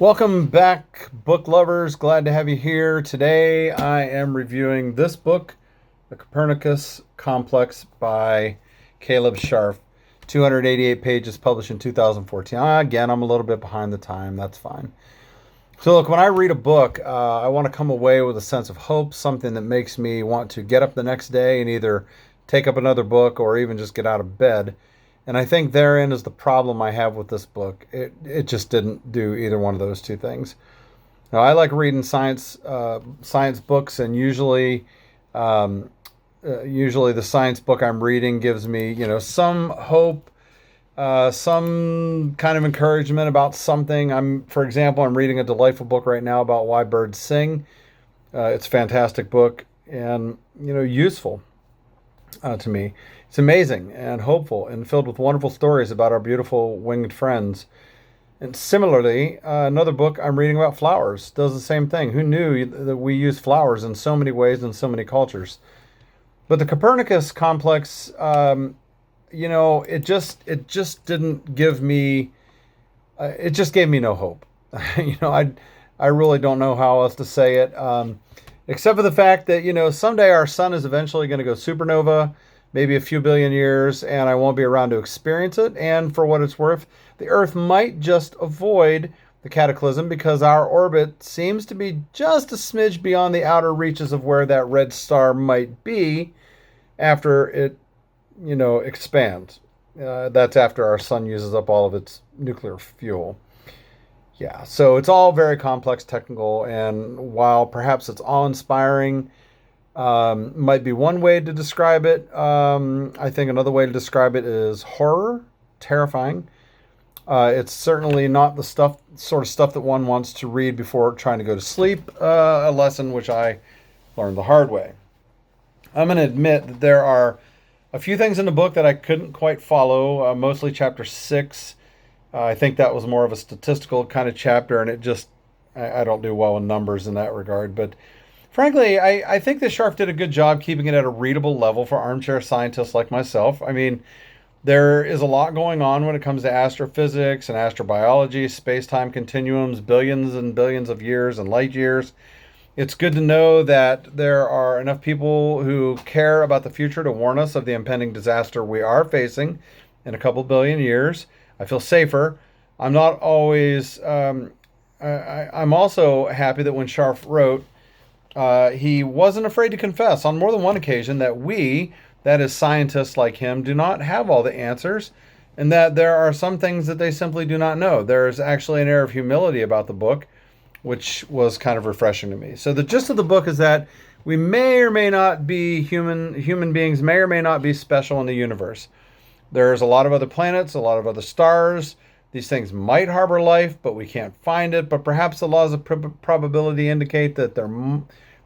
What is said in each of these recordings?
Welcome back, book lovers. Glad to have you here. Today I am reviewing this book, The Copernicus Complex by Caleb Scharf. 288 pages, published in 2014. Again, I'm a little bit behind the time. That's fine. So look, when I read a book, I want to come away with a sense of hope, something that makes me want to get up the next day and either take up another book or even just get out of bed. And I think therein is the problem I have with this book. It just didn't do either one of those two things. Now, I like reading science books, and usually the science book I'm reading gives me, some hope, some kind of encouragement about something. For example, I'm reading a delightful book right now about why birds sing. It's a fantastic book and, useful to me. It's amazing and hopeful and filled with wonderful stories about our beautiful winged friends. And similarly, another book I'm reading about flowers does the same thing. Who knew that we use flowers in so many ways in so many cultures? But the Copernicus Complex, it just didn't give me. It just gave me no hope. I really don't know how else to say it, except for the fact that someday our sun is eventually going to go supernova, maybe a few billion years, and I won't be around to experience it. And for what it's worth, the Earth might just avoid the cataclysm because our orbit seems to be just a smidge beyond the outer reaches of where that red star might be after it, expands. That's after our sun uses up all of its nuclear fuel. Yeah, so it's all very complex, technical, and while perhaps it's awe-inspiring, might be one way to describe it. I think another way to describe it is horror, terrifying. It's certainly not the sort of stuff that one wants to read before trying to go to sleep. A lesson which I learned the hard way. I'm going to admit that there are a few things in the book that I couldn't quite follow. Mostly chapter 6. I think that was more of a statistical kind of chapter, and I don't do well in numbers in that regard, but frankly, I think that Scharf did a good job keeping it at a readable level for armchair scientists like myself. I mean, there is a lot going on when it comes to astrophysics and astrobiology, space-time continuums, billions and billions of years and light years. It's good to know that there are enough people who care about the future to warn us of the impending disaster we are facing in a couple billion years. I feel safer. I'm not always... I'm also happy that when Scharf wrote, he wasn't afraid to confess on more than one occasion that we, that is scientists like him, do not have all the answers, and that there are some things that they simply do not know. There's actually an air of humility about the book, which was kind of refreshing to me. So the gist of the book is that we may or may not be human beings may or may not be special in the universe. There's a lot of other planets, a lot of other stars. These things might harbor life, but we can't find it. But perhaps the laws of probability indicate that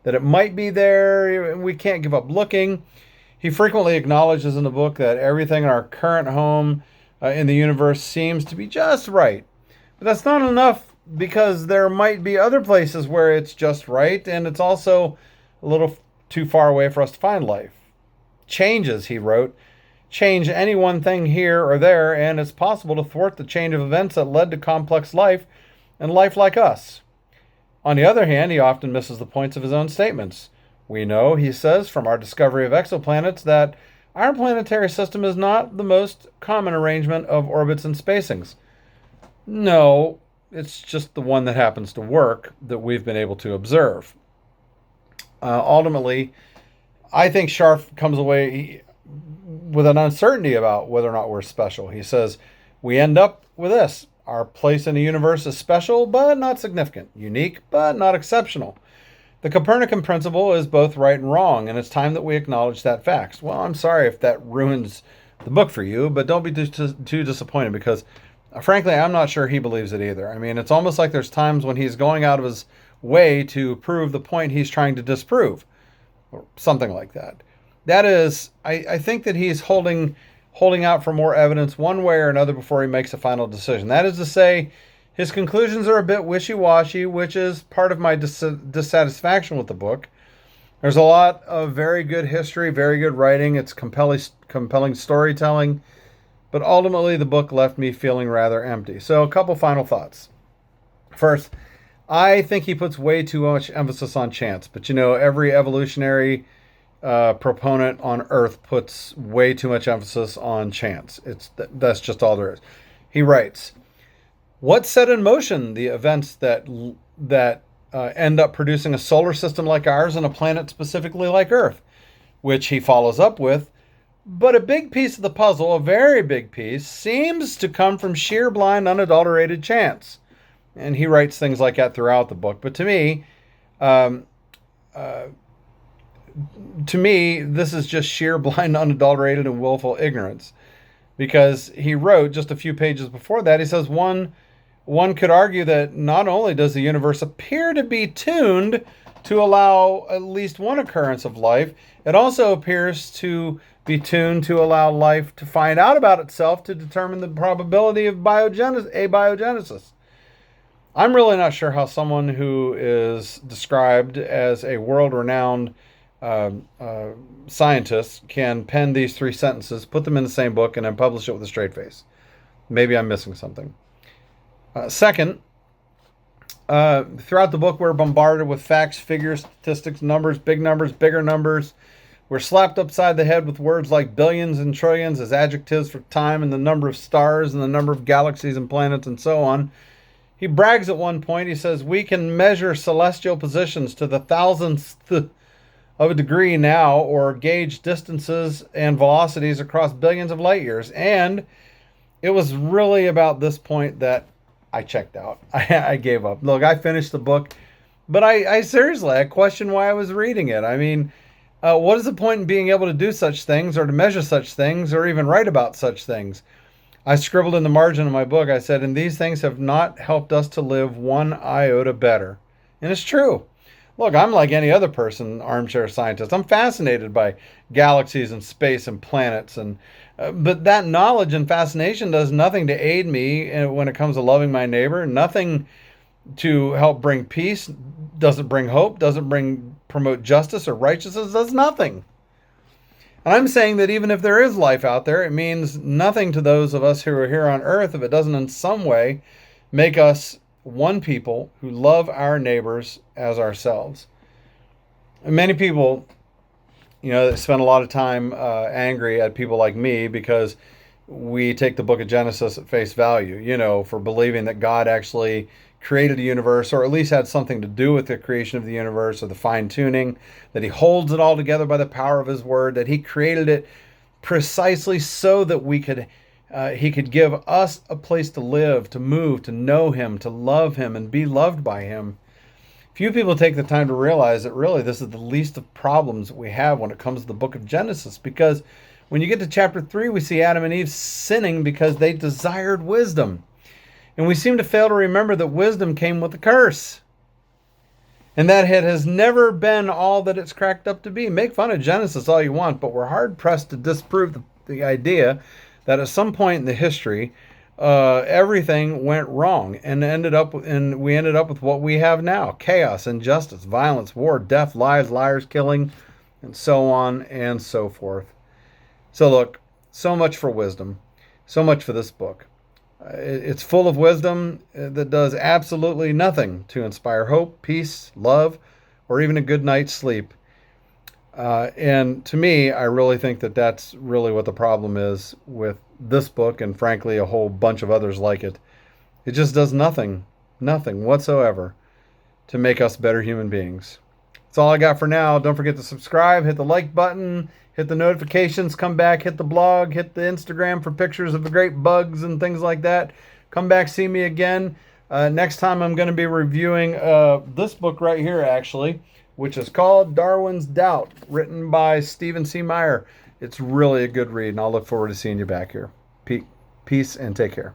it might be there. We can't give up looking. He frequently acknowledges in the book that everything in our current home in the universe seems to be just right. But that's not enough, because there might be other places where it's just right, and it's also a little too far away for us to find life. Changes, he wrote, change any one thing here or there, and it's possible to thwart the chain of events that led to complex life and life like us. On the other hand, he often misses the points of his own statements. We know, he says, from our discovery of exoplanets that our planetary system is not the most common arrangement of orbits and spacings. No, it's just the one that happens to work that we've been able to observe. Ultimately, I think Scharf comes away with an uncertainty about whether or not we're special. He says, we end up with this. Our place in the universe is special, but not significant. Unique, but not exceptional. The Copernican principle is both right and wrong, and it's time that we acknowledge that fact. Well, I'm sorry if that ruins the book for you, but don't be too disappointed, because frankly, I'm not sure he believes it either. I mean, it's almost like there's times when he's going out of his way to prove the point he's trying to disprove, or something like that. That is, I think that he's holding out for more evidence one way or another before he makes a final decision. That is to say, his conclusions are a bit wishy-washy, which is part of my dissatisfaction with the book. There's a lot of very good history, very good writing. It's compelling storytelling. But ultimately, the book left me feeling rather empty. So a couple final thoughts. First, I think he puts way too much emphasis on chance. But every evolutionary proponent on Earth puts way too much emphasis on chance. That's just all there is. He writes, "What set in motion the events that end up producing a solar system like ours and a planet specifically like Earth?" Which he follows up with, "But a big piece of the puzzle, a very big piece, seems to come from sheer blind, unadulterated chance." And he writes things like that throughout the book. But to me, this is just sheer blind, unadulterated, and willful ignorance. Because he wrote just a few pages before that, he says one could argue that not only does the universe appear to be tuned to allow at least one occurrence of life, it also appears to be tuned to allow life to find out about itself to determine the probability of abiogenesis. I'm really not sure how someone who is described as a world-renowned scientist can pen these 3 sentences, put them in the same book, and then publish it with a straight face. Maybe I'm missing something. Second, throughout the book, we're bombarded with facts, figures, statistics, numbers, bigger numbers. We're slapped upside the head with words like billions and trillions as adjectives for time and the number of stars and the number of galaxies and planets and so on. He brags at one point, he says, "We can measure celestial positions to the thousandth of a degree now, or gauge distances and velocities across billions of light years." And it was really about this point that I checked out. I gave up. Look, I finished the book, but I seriously, I questioned why I was reading it. I mean, what is the point in being able to do such things or to measure such things or even write about such things? I scribbled in the margin of my book, I said, "And these things have not helped us to live one iota better." And it's true. Look, I'm like any other person, armchair scientist. I'm fascinated by galaxies and space and planets, but that knowledge and fascination does nothing to aid me when it comes to loving my neighbor. Nothing to help bring peace. Doesn't bring hope. Doesn't promote justice or righteousness. Does nothing. And I'm saying that even if there is life out there, it means nothing to those of us who are here on Earth if it doesn't in some way make us one people who love our neighbors as ourselves. And many people, they spend a lot of time angry at people like me because we take the book of Genesis at face value, for believing that God actually created a universe, or at least had something to do with the creation of the universe or the fine-tuning, that he holds it all together by the power of his word, that he created it precisely so that he could give us a place to live, to move, to know him, to love him, and be loved by him. Few people take the time to realize that really this is the least of problems that we have when it comes to the book of Genesis, because when you get to chapter 3, we see Adam and Eve sinning because they desired wisdom. And we seem to fail to remember that wisdom came with a curse. And that it has never been all that it's cracked up to be. Make fun of Genesis all you want, but we're hard-pressed to disprove the idea that at some point in the history, everything went wrong and we ended up with what we have now: chaos, injustice, violence, war, death, lies, liars, killing, and so on and so forth. So look, so much for wisdom, so much for this book. It's full of wisdom that does absolutely nothing to inspire hope, peace, love, or even a good night's sleep. And to me, I really think that that's really what the problem is with this book, and frankly, a whole bunch of others like it. It just does nothing whatsoever to make us better human beings. That's all I got for now. Don't forget to subscribe, hit the like button, hit the notifications, come back, hit the blog, hit the Instagram for pictures of the great bugs and things like that. Come back, see me again. Next time I'm going to be reviewing this book right here, actually, which is called Darwin's Doubt, written by Stephen C. Meyer. It's really a good read, and I'll look forward to seeing you back here. Peace and take care.